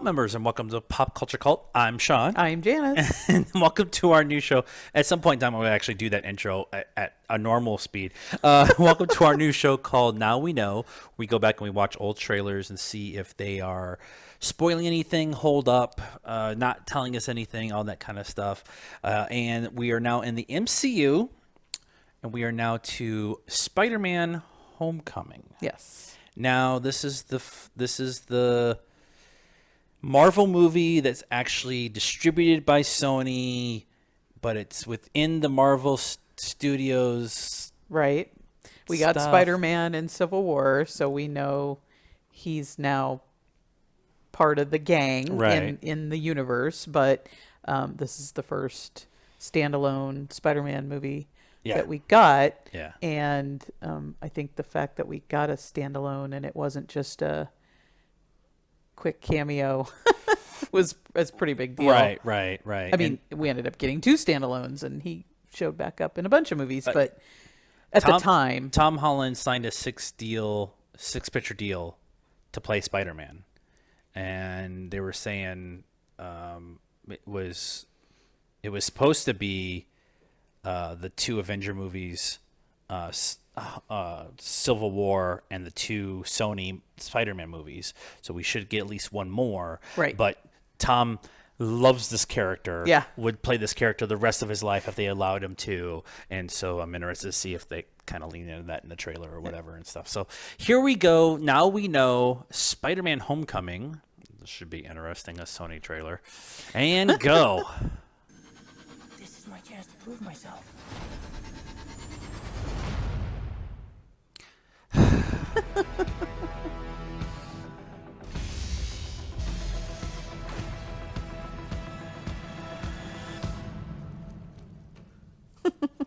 members, and welcome to Pop Culture Cult. I'm Sean. I'm Janice. And welcome to our new show. At some point in time, we'll actually do that intro at a normal speed. Welcome to our new show called Now We Know. We go back and we watch old trailers and see if they are spoiling anything, hold up, not telling us anything, all that kind of stuff. And we are now in the MCU, and we are now to Spider-Man-Homecoming. Yes. Now, this is the Marvel movie that's actually distributed by Sony, but it's within the Marvel Studios. Right. We got Spider-Man in Civil War, so we know he's now part of the gang in the universe, but this is the first standalone Spider-Man movie that we got. Yeah. And I think the fact that we got a standalone and it wasn't just a quick cameo was a pretty big deal. Right. I mean, we ended up getting two standalones and he showed back up in a bunch of movies, but at the time, Tom Holland signed a six-picture deal to play Spider-Man. And they were saying it was supposed to be the two Avenger movies, Civil War, and the two Sony Spider-Man movies. So we should get at least one more. Right. But Tom loves this character. Yeah. Would play this character the rest of his life if they allowed him to. And so I'm interested to see if they kind of lean into that in the trailer or whatever and stuff. So here we go. Now we know Spider-Man Homecoming. This should be interesting, a Sony trailer. And go. This is my chance to prove myself.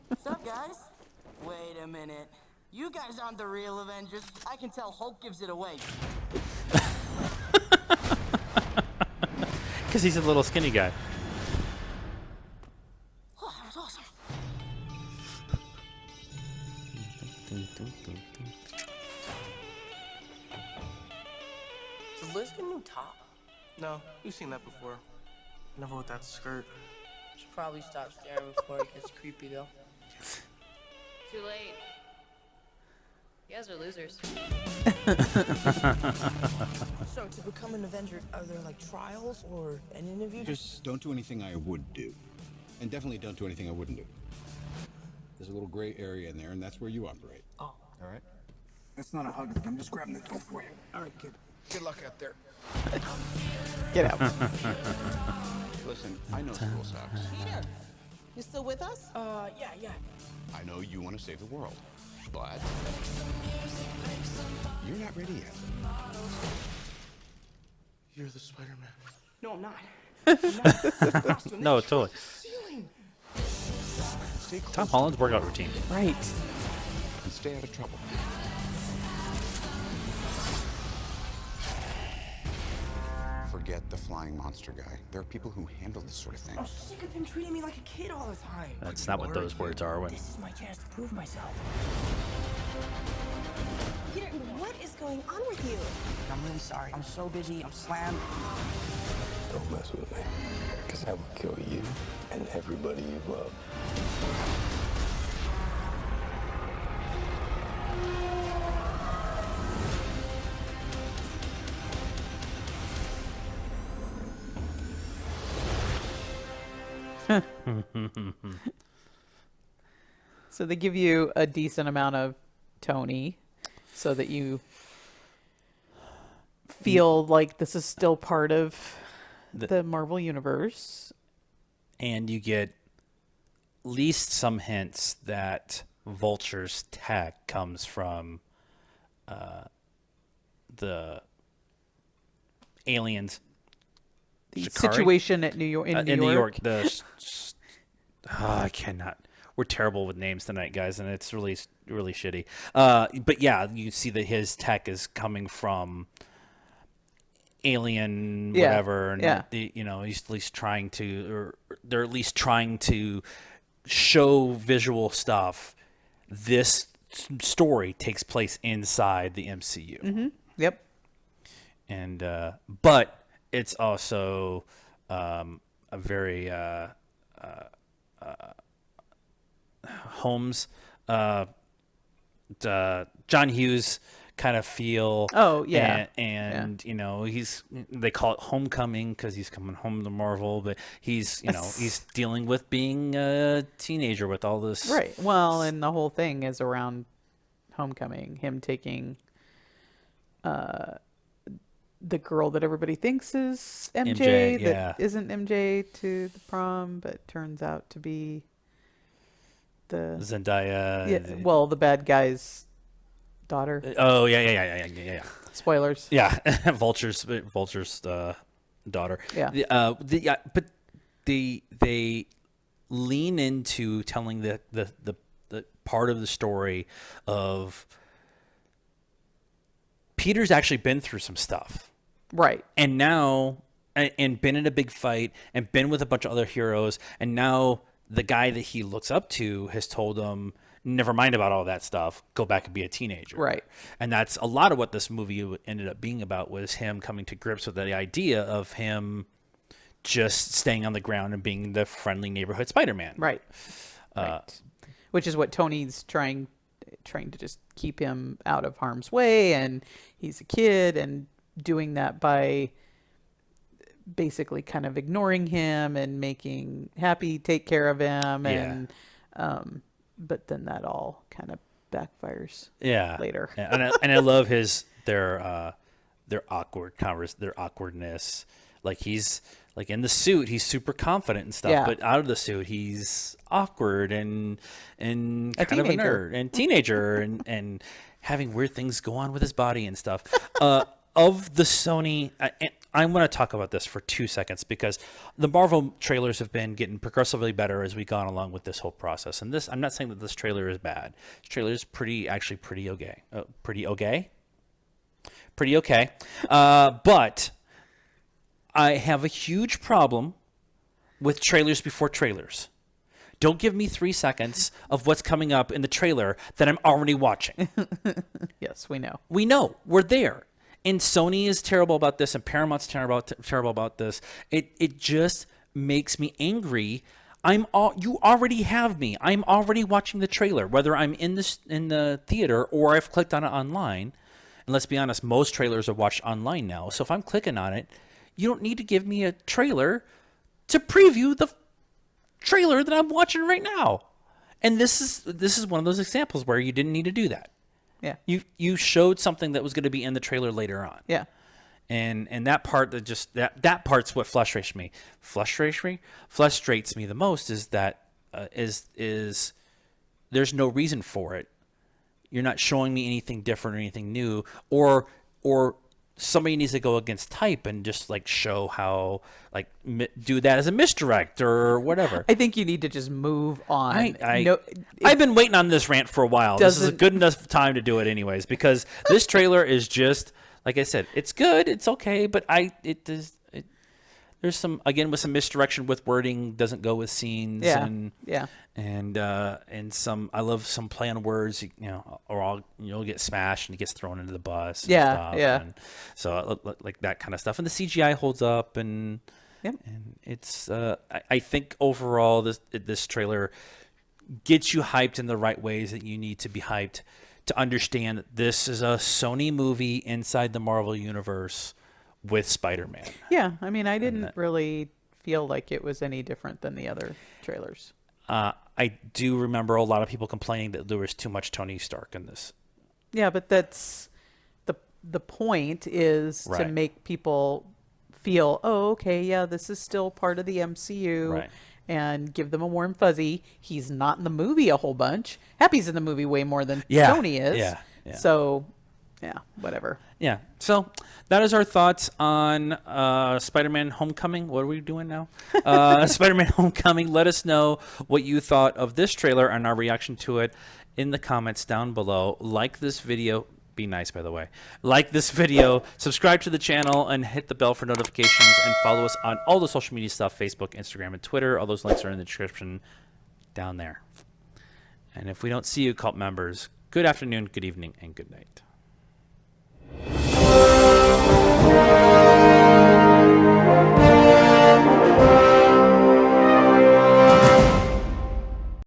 What's up, guys? Wait a minute. You guys aren't the real Avengers. I can tell Hulk gives it away. Because he's a little skinny guy. Oh, that was awesome. Does Liz get a new top? No, you've seen that before. Never with that skirt. Should probably stop staring before it gets creepy, though. Too late. You guys are losers. So, to become an Avenger, are there like trials or an interview? Just don't do anything I would do. And definitely don't do anything I wouldn't do. There's a little gray area in there, and that's where you operate. Oh. All right? That's not a hug. I'm just grabbing the door for you. All right, kid. Good luck out there. get out. Listen, I know school sucks. Sure. You still with us? Yeah. I know you want to save the world. But you're not ready yet. You're the Spider-Man. No, I'm not. No, totally. Stay close Tom Holland's workout routine. Right. and stay out of trouble. Forget the flying monster guy. There are people who handle this sort of thing. I'm sick of him treating me like a kid all the time. That's not what those words are. When This is my chance to prove myself. Peter, what is going on with you? I'm really sorry. I'm so busy. I'm slammed. Don't mess with me, because I will kill you and everybody you love. So they give you a decent amount of Tony so that you feel like this is still part of the Marvel Universe. and you get at least some hints that Vulture's tech comes from the aliens. The Shikari? situation at New York in New York. I cannot. We're terrible with names tonight, guys, and it's really, really shitty. But yeah, you see that his tech is coming from alien whatever, and he's at least trying to, or they're at least trying to show visual stuff. This story takes place inside the MCU. Mm-hmm. Yep. And but it's also a very Holmes, John Hughes kind of feel. Oh, yeah. And you know, they call it Homecoming because he's coming home to Marvel, but he's he's dealing with being a teenager with all this. Right. Well, and the whole thing is around Homecoming, him taking the girl that everybody thinks is MJ that isn't MJ to the prom, but turns out to be the Zendaya. Yeah, well, the bad guy's daughter. Oh yeah. Spoilers. Yeah, Vulture's daughter. Yeah. But they lean into telling the part of the story of Peter's actually been through some stuff. Right. And now, and been in a big fight, and been with a bunch of other heroes, and now the guy that he looks up to has told him, never mind about all that stuff, go back and be a teenager. Right. And that's a lot of what this movie ended up being about, was him coming to grips with the idea of him just staying on the ground and being the friendly neighborhood Spider-Man. Right. Right. Which is what Tony's trying to just keep him out of harm's way, and he's a kid, and doing that by basically kind of ignoring him and making Happy take care of him. And but then that all kind of backfires later. And I love their awkwardness. Like, he's like in the suit, he's super confident and stuff, but out of the suit, he's awkward and kind of a nerd and teenager and having weird things go on with his body and stuff. Of the Sony, I'm going to talk about this for 2 seconds, because the Marvel trailers have been getting progressively better as we've gone along with this whole process. And I'm not saying that this trailer is bad. This trailer is pretty okay. Pretty okay. But I have a huge problem with trailers before trailers. Don't give me 3 seconds of what's coming up in the trailer that I'm already watching. Yes, we know. We know. We're there. And Sony is terrible about this, and Paramount's terrible about this. It just makes me angry. You already have me. I'm already watching the trailer, whether I'm in the theater or I've clicked on it online. And let's be honest, most trailers are watched online now. So if I'm clicking on it, you don't need to give me a trailer to preview the trailer that I'm watching right now. And this is one of those examples where you didn't need to do that. Yeah. You showed something that was going to be in the trailer later on. Yeah. And that part that part's what frustrates me the most, is that is there's no reason for it. You're not showing me anything different or anything new, or somebody needs to go against type and just like show how, like, do that as a misdirect or whatever. I think you need to just move on. I've been waiting on this rant for a while. This is a good enough time to do it anyways, because this trailer is just, like I said, it's good, it's okay, but there's some, again, with some misdirection with wording, doesn't go with scenes, and some, I love some play on words, or you'll get smashed and it gets thrown into the bus. And stuff. And so like that kind of stuff, and the CGI holds up, and it's I think overall this trailer gets you hyped in the right ways that you need to be hyped to understand that this is a Sony movie inside the Marvel universe with Spider-Man. Yeah, I mean, I didn't really feel like it was any different than the other trailers. I do remember a lot of people complaining that there was too much Tony Stark in this. Yeah, but that's the point is to make people feel, oh, okay, yeah, this is still part of the MCU, and give them a warm fuzzy. He's not in the movie a whole bunch. Happy's in the movie way more than Tony is. Yeah. So, yeah, whatever. Yeah. So that is our thoughts on Spider-Man Homecoming. What are we doing now? Spider-Man Homecoming. Let us know what you thought of this trailer and our reaction to it in the comments down below. Like this video. Be nice, by the way. Like this video, subscribe to the channel, and hit the bell for notifications, and follow us on all the social media stuff, Facebook, Instagram, and Twitter. All those links are in the description down there. And if we don't see you, cult members, good afternoon, good evening, and good night.